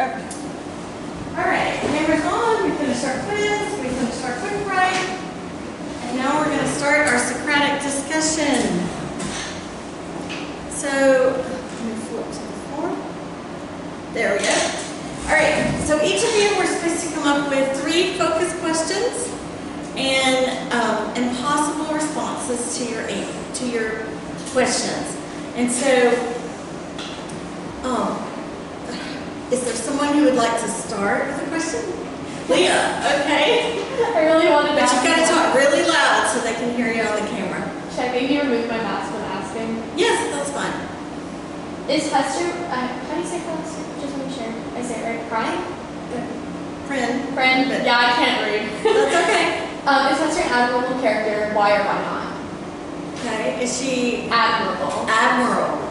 Okay. Alright, camera's on. We finished our quiz. We finished our quick write. And now we're going to start our Socratic discussion. So, let me flip to the floor. There we go. Alright, so each of you were supposed to come up with 3 focus questions and possible responses to your questions. And so, is there someone who would like to start with a question? Leah, okay. I really wanted to. But you've got to talk really loud so they can hear you on the camera. Should I maybe remove my mask when asking? Yes, that's fine. Is Hester, how do you say Hester? Just want to share. I say it right. Crying? Friend. Friend? But yeah, I can't read. That's okay. Is Hester an admirable character? Why or why not? Okay. Is she admirable? Admirable.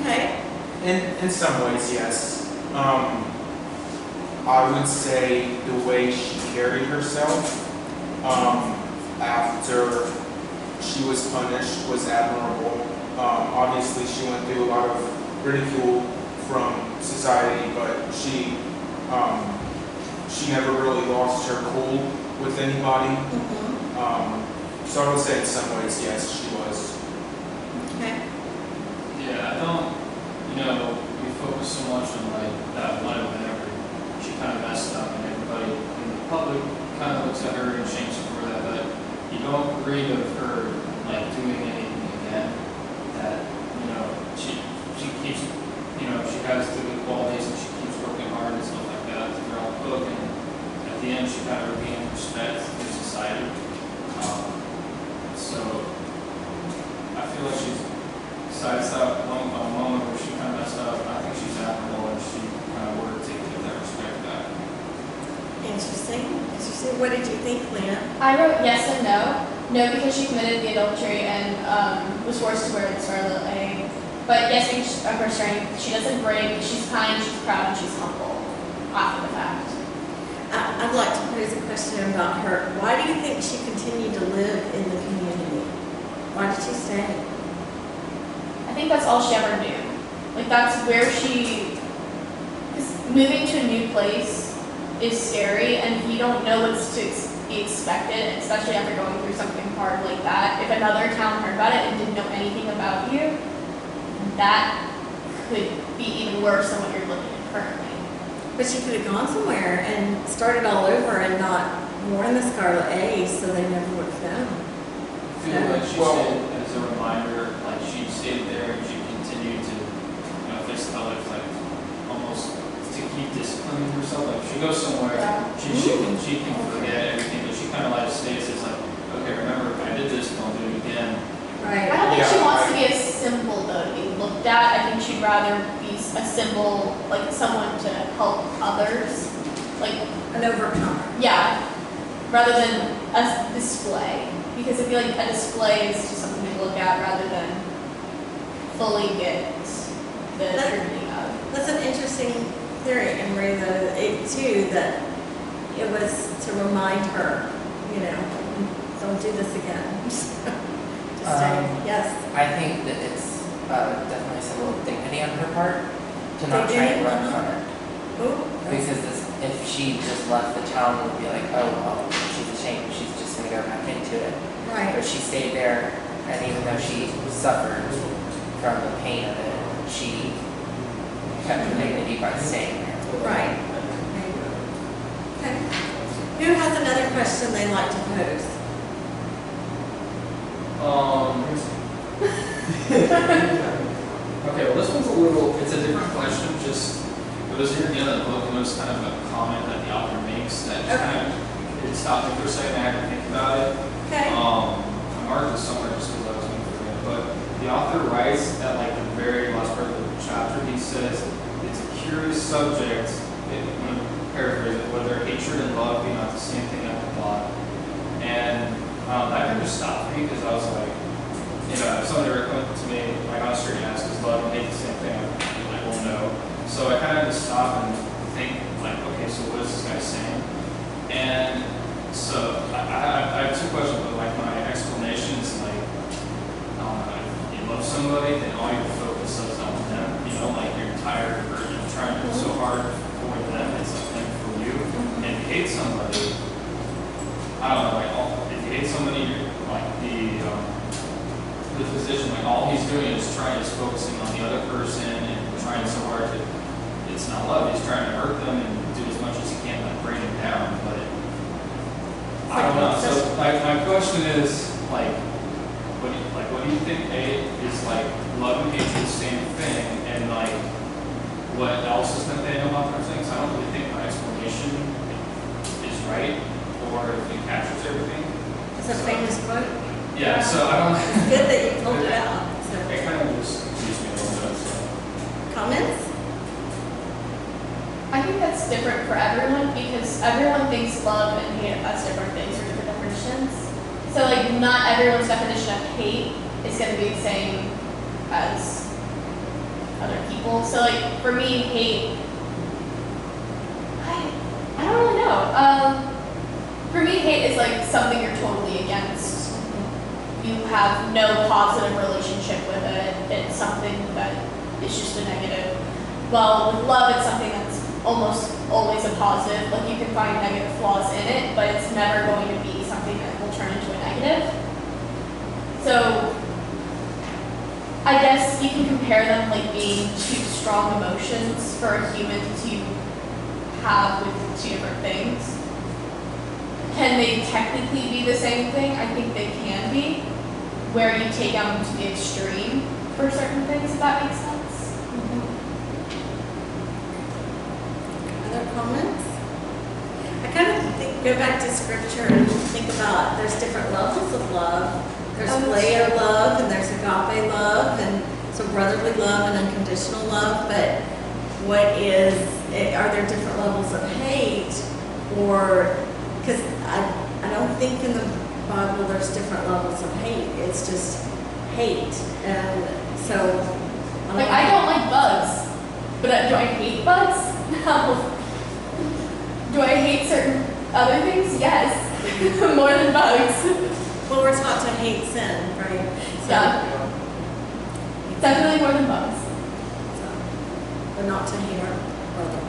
Okay. In some ways, yes. I would say the way she carried herself after she was punished was admirable. Obviously, she went through a lot of ridicule from society, but she never really lost her cool with anybody. Mm-hmm. So I would say in some ways, yes, she was. Okay. Yeah, I don't, we focus so much on like that one event where she kind of messed up and everybody in the public kind of looks at her and shames her for that, but you don't read of her like doing anything again that, she keeps, she has the good qualities and she keeps working hard and stuff like that throughout the book, and at the end she kind of regained respect in society. So I feel like she's, besides that moment where she kind of messed up, I think she's admirable and she kind of worked to get that respect back. Interesting. What did you think, Leah? I wrote yes and no. No, because she committed the adultery and was forced to wear the Scarlet. But yes, because of her strength, she doesn't break. She's kind, she's proud, and she's humble. After the fact. I'd like to pose a question about her. Why do you think she continued to live in the community? Why did she stay? I think that's all she ever knew. Like, that's where because moving to a new place is scary, and you don't know what's to be expected, especially after going through something hard like that. If another town heard about it and didn't know anything about you, that could be even worse than what you're looking at currently. But she could have gone somewhere and started all over and not worn the Scarlet A, so they never would have known. I feel like she stayed as a reminder, like she stayed there and she continued to, face the life, like almost to keep disciplining herself. Like if she goes somewhere, she can forget everything, but she kind of like stays as like, okay, remember I did this, don't do it again. Right. I don't think she wants to be a symbol though to be looked at. I think she'd rather be a symbol, like someone to help others, like An overcomer. yeah, rather than a display. Because I feel like a display is just something to look at rather than fully get the attributing of. That's an interesting theory, Emery, too, that it was to remind her, don't do this again. Yes. I think that it's definitely a symbol of dignity on her part to not try and run from it. Because if she just left the town, it would be like, oh, well, she's ashamed, she's just going to go back into it. Right. But she stayed there, and even though she suffered from the pain of it, she kept her dignity by staying there. Right. Okay. Who has another question they'd like to pose? Okay, well this one's it's a different question, it was near the end of the book and it was kind of a comment that the author makes that just kind of, it stopped me for a second, I had to think about it. Okay. I marked this somewhere just because I was going to forget, but the author writes at like the very last part of the chapter, he says, it's a curious subject, I'm going to paraphrase it, whether hatred and love be not the same thing at the thought. And that kind of just stopped me because I was like, if somebody were coming to me, like on the street and asked, is love and hate the same thing? I'd be like, well, no. So I kind of had to stop and think, like, okay, so what is this guy saying? And so I have 2 questions, but like my explanation is like, if you love somebody, then all your focus is on them. Like you're tired or you're trying to do so hard for them. all he's doing is focusing on the other person and trying so hard to, it's not love, he's trying to hurt them and do as much as he can to bring them down, but I don't know. So like my question is what do you think is like love and hate the same thing, and like what else is contained about those things? I don't really think my explanation is right or if it captures everything. It's a famous quote. Yeah, so I don't. It's good that you pulled it out. So. It kind of just confused me a little bit. So. Comments? I think that's different for everyone because everyone thinks love and hate as different things or different definitions. So like not everyone's definition of hate is going to be the same as other people. So like for me, hate, I don't really know. For me, hate is like something you're totally against. You have no positive relationship with it. It's something that is just a negative. Well, with love, it's something that's almost always a positive. Like you can find negative flaws in it, but it's never going to be something that will turn into a negative. So I guess you can compare them like being two strong emotions for a human to have with two different things. Can they technically be the same thing? I think they can be, where you take them to the extreme for certain things, if that makes sense. Other comments? I kind of go back to scripture and think about there's different levels of love. There's layer love and there's agape love and so brotherly love and unconditional love. But are there different levels of hate? Or, because I don't think in the Bible there's different levels of hate. It's just hate. And so. I don't like bugs, but do I hate bugs? No. Do I hate certain other things? Yes. More than bugs. Well, we're taught to hate sin, right? So, yeah. Definitely more than bugs. So, but not to hate our brother.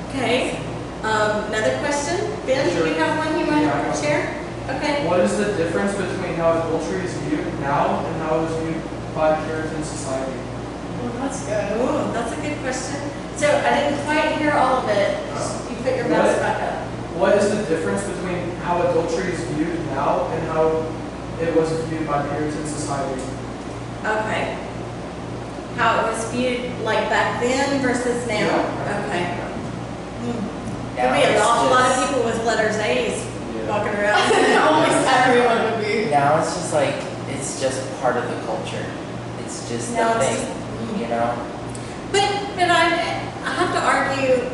Okay. Another question? Ben, do you have one you want to share? Okay. What is the difference between how adultery is viewed now and how it was viewed by Puritan society? Well, that's good. Oh, that's a good question. So I didn't quite hear all of it. You put your mouse back up. What is the difference between how adultery is viewed now and how it was viewed by Puritan society? Okay. How it was viewed like back then versus now? Yeah. Okay. Now There'd be an it's awful lot of just- people with letters A's walking around. Almost everyone would be. Now it's just like, it's just part of the culture. It's just No, the it's thing, just- you know? But I have to argue,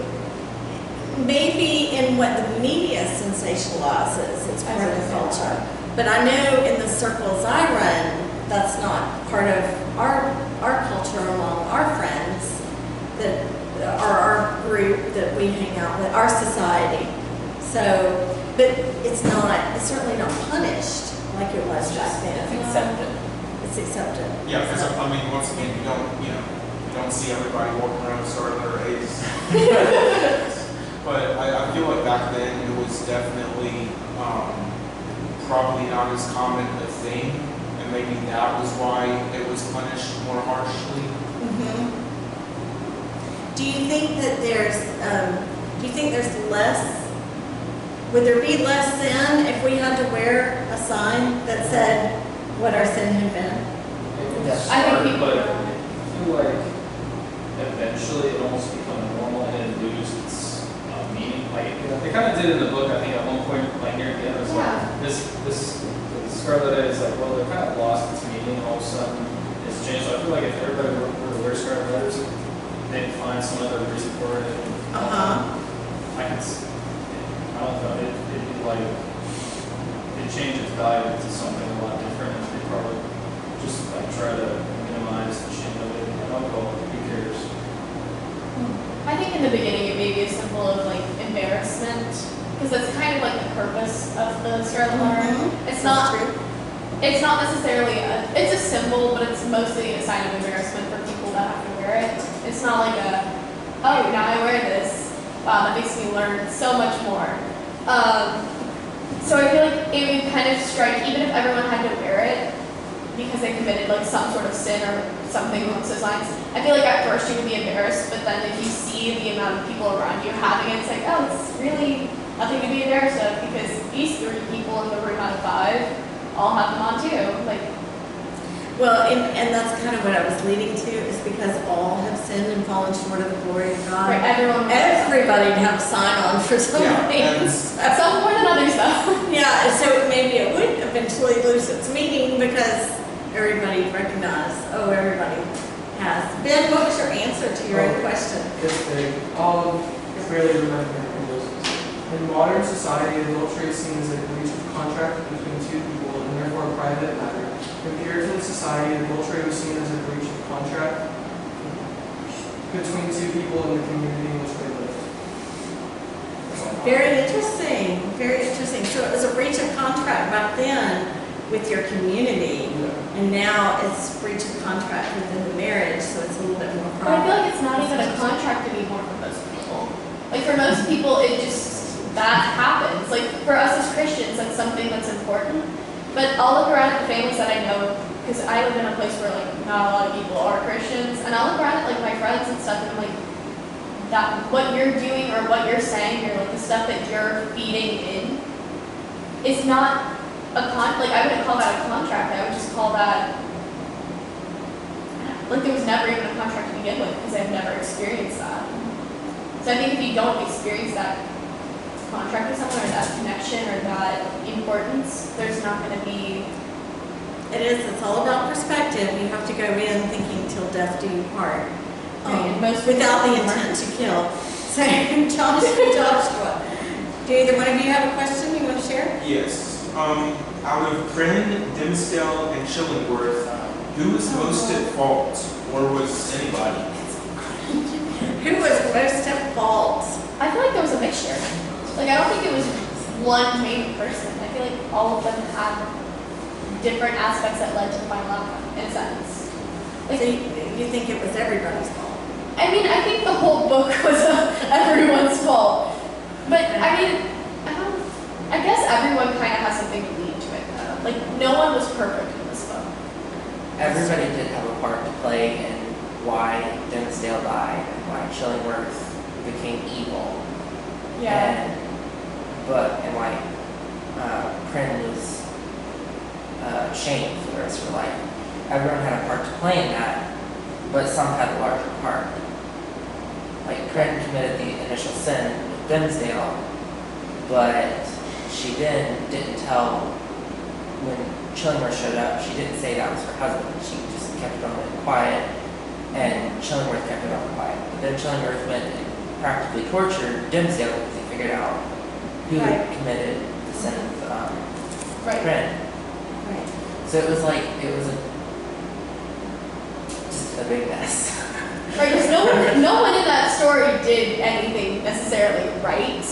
maybe in what the media sensationalizes, it's part of the culture. But I know in the circles I run, that's not part of our culture among our friends that are our group that we hang out with, our society. So, but it's certainly not punished like it was back then. It's accepted. It's accepted. Yeah, because I mean, once again, you don't see everybody walking around with Scarlet or A's. But I feel like back then it was definitely probably not as common a thing, and maybe that was why it was punished more harshly. Mm-hmm. Do you think that there's less? Would there be less sin if we had to wear a sign that said what our sin had been? I think people but know. I feel like eventually it almost becomes normal and it loses its meaning. Like they kind of did in the book. I think at one point, like near the end, it was like this Scarlet is like, well, they kind of lost its meaning. All of a sudden, it's changed. So I feel like if everybody were to wear Scarlet letters, they'd find some other reason for it. I don't know. It'd be like it changes value to something a lot different. And they probably just like try to minimize the shame of it. I don't know. Who cares? I think in the beginning it may be a symbol of like embarrassment, because that's kind of like the purpose of the Scarlet Letter. Mm-hmm. It's not necessarily it's a symbol, but it's mostly a sign of embarrassment for people that have to wear it. It's not like oh, now I wear this. Wow, that makes me learn so much more. So I feel like it would kind of strike, even if everyone had to wear it, because they committed like some sort of sin or something along those lines. I feel like at first you would be embarrassed, but then if you see the amount of people around you having it, it's like, oh, it's really nothing to be embarrassed of because these 3 people in the room out of 5 all have them on too. Like, Well, and that's kind of what I was leading to, is because all have sinned and fallen short of the glory of God. right, Everybody have a sign on for some things. Some more than others though. Yeah, so maybe it would eventually lose its meaning because everybody recognizes, oh, everybody has. Ben, what was your answer to your own question? It's big. I'll barely remember those. In modern society, adultery is seen as a breach of contract between 2 people and therefore a private matter. In Puritan society, adultery was seen as a breach of contract between 2 people in the community in which they lived. Very interesting, very interesting. So it was a breach of contract back then with your community, and now it's breach of contract within the marriage, so it's a little bit more But I feel private. like it's not even a contract anymore for most people. Like for most people, it just, that happens. Like for us as Christians, that's something that's important. But I'll look around at the families that I know, because I live in a place where like not a lot of people are Christians, and I'll look around at like my friends and stuff, and I'm like, that what you're doing or what you're saying or like the stuff that you're feeding in is not a like I wouldn't call that a contract. I would just call that like there was never even a contract to begin with because I've never experienced that. So I think if you don't experience that contract with someone or that connection or that importance, there's not going to be. It is, it's all about perspective. You have to go in thinking till death do you part. Without the intent to kill. So, Joshua, do either one of you have a question you want to share? Yes. Out of Prynne, Dimsdale, and Chillingworth, who was most at fault, or was anybody? Who was most at fault? I feel like there was a mixture. Like I don't think it was one main person. I feel like all of them had different aspects that led to the final outcome, in a sense. Like, So you think it was everybody's fault? I mean, I think the whole book was everyone's fault. But I mean, I guess everyone kind of has something to lead to it though. Like no one was perfect in this book. Everybody did have a part to play in why Dimsdale died and why Chillingworth became evil. Yeah. And why Prynne was shamed for the rest of her life. Everyone had a part to play in that, but some had a larger part. Like Prynne committed the initial sin with Dimsdale, but she didn't tell when Chillingworth showed up. She didn't say that was her husband. She just kept it on quiet, and Chillingworth kept it on quiet. But then Chillingworth went and practically tortured Dimsdale because he figured out who had committed the sin of Prynne. Right. So it was like just a big mess. Right, because no one in that story did anything necessarily right.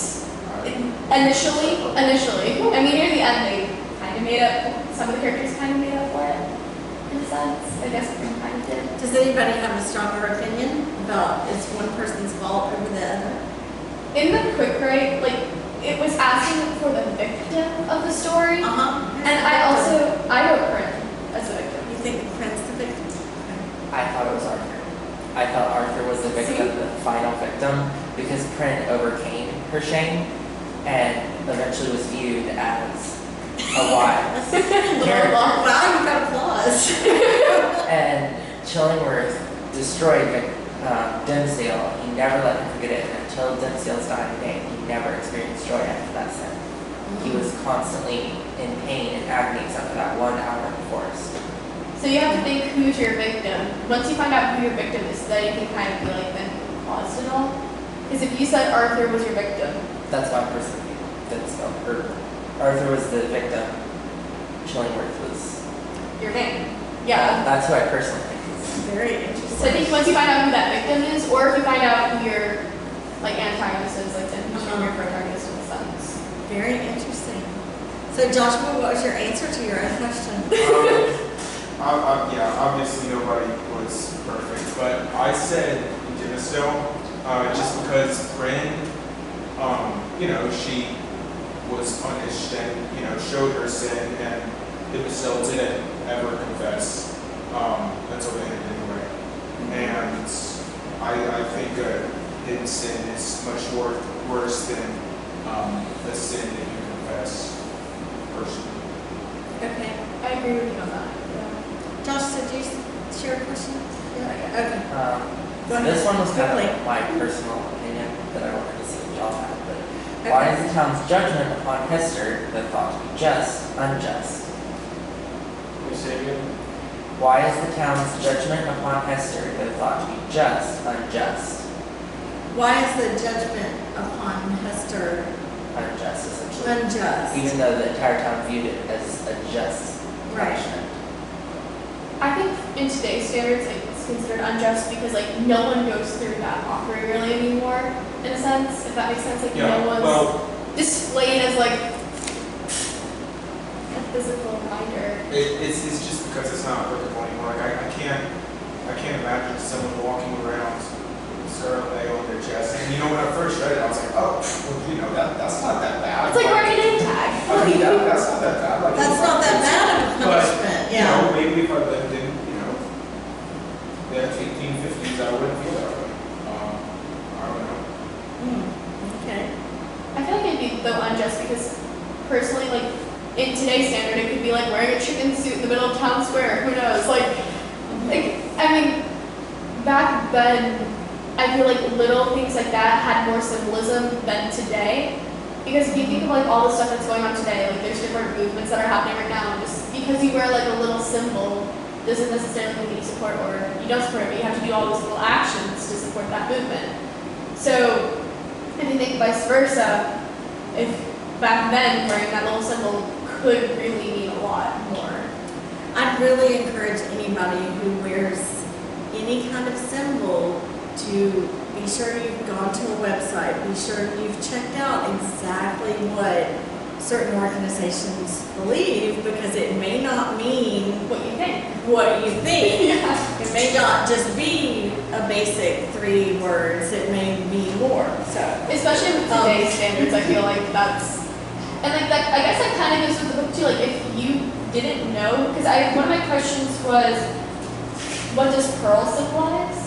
Initially. I mean, near the end, they kind of made up, some of the characters kind of made up for it, in a sense. I guess everyone kind of did. Does anybody have a stronger opinion about is one person's fault over the other? In the quick write, like, it was asking for the victim of the story. And I wrote Prynne as a victim. You think Prynne's the victim? I thought it was Arthur. I thought Arthur was the victim, the final victim, because Prynne overcame her shame and eventually was viewed as a wise character. Wow, you got applause. And Chillingworth destroyed Dimsdale. He never let him forget it until Dimsdale's dying day. He never experienced joy after that sin. He was constantly in pain and agony except for that 1 hour in the forest. So you have to think who's your victim. Once you find out who your victim is, then you can kind of be like, then who caused it all? Because if you said Arthur was your victim. That's why I personally Dimsdale. Arthur was the victim. Chillingworth was Your name. Yeah. That's who I personally think is. Very interesting. So I think once you find out who that victim is, or if you find out who your like antagonist is, like then who's your protagonist in a sense. Very interesting. So Joshua, what was your answer to your own question? Yeah, obviously nobody was perfect, but I said Dimsdale just because Prynne, she was punished and, showed her sin, and still didn't ever confess until the end anyway. And I think a hidden sin is much worse than the sin that you confess personally. Okay. I agree with you on that. Yeah. Josh, did you share a question? Yeah. Okay. Go ahead. This one was kind Quickly. of my personal opinion that I wanted to see what y'all had, but why is the town's judgment upon Hester, though thought to be just, unjust? Can you say again? Why is the town's judgment upon Hester, though thought to be just, unjust? Why is the judgment upon Hester Unjust, essentially. unjust? Even though the entire town viewed it as a just Right. punishment. I think in today's standards, like, it's considered unjust because like no one goes through that awkward really anymore, in a sense, if that makes sense. Like no one's displayed as like a physical reminder. It's just because it's not applicable anymore. Like I can't imagine someone walking around with Scarlet on their chest. And you know, when I first read it, I was like, oh, well, you know, that's not that bad. It's like wearing a name tag. I mean, that's not that bad. Like, That's not that bad of a punishment, You yeah. know, maybe if I lived in, the 1850s, I wouldn't feel that way. I don't know. Okay. I feel like it'd be though unjust because personally, like in today's standard, it could be like wearing a chicken suit in the middle of town square. Who knows? Like I mean, back then, I feel like little things like that had more symbolism than today. Because if you think of like all the stuff that's going on today, like there's different movements that are happening right now, and just because you wear like a little symbol doesn't necessarily mean you support or you don't support it, but you have to do all those little actions to support that movement. So if you think vice versa, if back then wearing that little symbol could really mean a lot more. I'd really encourage anybody who wears any kind of symbol to be sure you've gone to a website, be sure you've checked out exactly what certain organizations believe, because it may not mean What you think? what you think. Yeah. It may not just be a basic 3 words, it may mean more, so. Especially with today's standards, I feel like that's, and like that, I guess that kind of goes with the book too, like if you didn't know, because one of my questions was, what does pearl symbolize?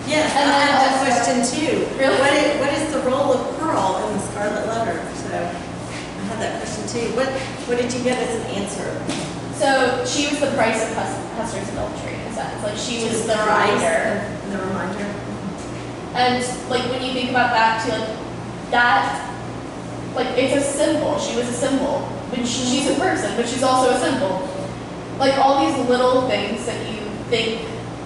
Yes, And I then had that also- question too. Really? What is the role of pearl in the Scarlet Letter? So I had that question too. What did you get as an answer? So she was the price of Hester's adultery in a sense, like she was the price, reminder. The reminder. And like when you think about that too, like that, like it's a symbol. She was a symbol, but she's a person, but she's also a symbol. Like all these little things that you think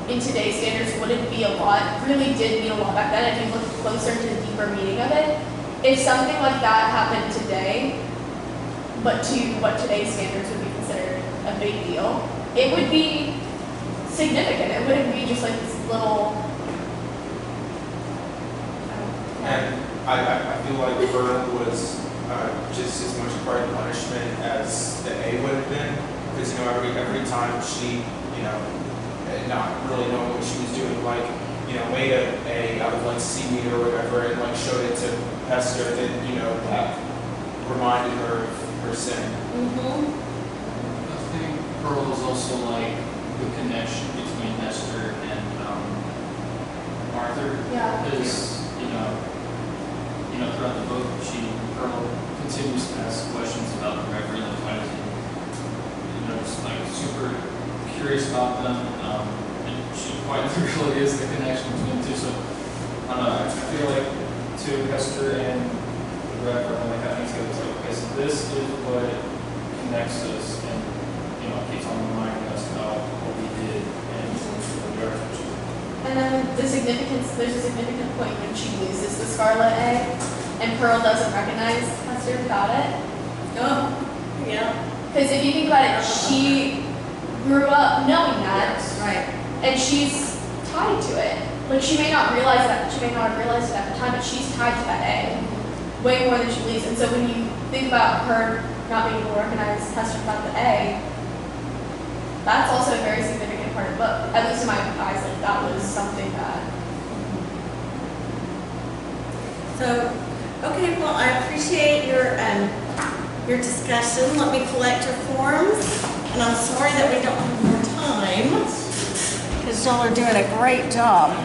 in today's standards wouldn't be a lot, really did mean a lot back then. If you look closer to the deeper meaning of it, if something like that happened today, but to what today's standards would be considered a big deal, it would be significant. It wouldn't be just like this little. And I feel like Vern was just as much part of the punishment as the A would have been, because every time she, not really knowing what she was doing, like, made a out of like seaweed or whatever, and like showed it to Hester, then that reminded her of her sin. I think Pearl is also like the connection between Hester and Arthur. Yeah. Because throughout the book, Pearl continues to ask questions about the Reverend and tries to, just like super curious about them. And she quite literally is the connection between the two. So I don't know. I feel like to Hester and the Reverend, like I think it's like, okay, so this is what connects us, and keeps on reminding us about what we did and what we are. And then there's a significant point when she loses the Scarlet A, and Pearl doesn't recognize Hester without it. Oh, yeah. Because if you think about it, she grew up knowing that, Right. and she's tied to it. Like she may not realize that, she may not have realized it at the time, but she's tied to that A way more than she believes. And so when you think about her not being able to recognize Hester without the A, that's also a very significant part of the book. At least in my eyes, like that was something that. So, okay, well, I appreciate your your discussion. Let me collect your forms. And I'm sorry that we don't have more time, because y'all are doing a great job.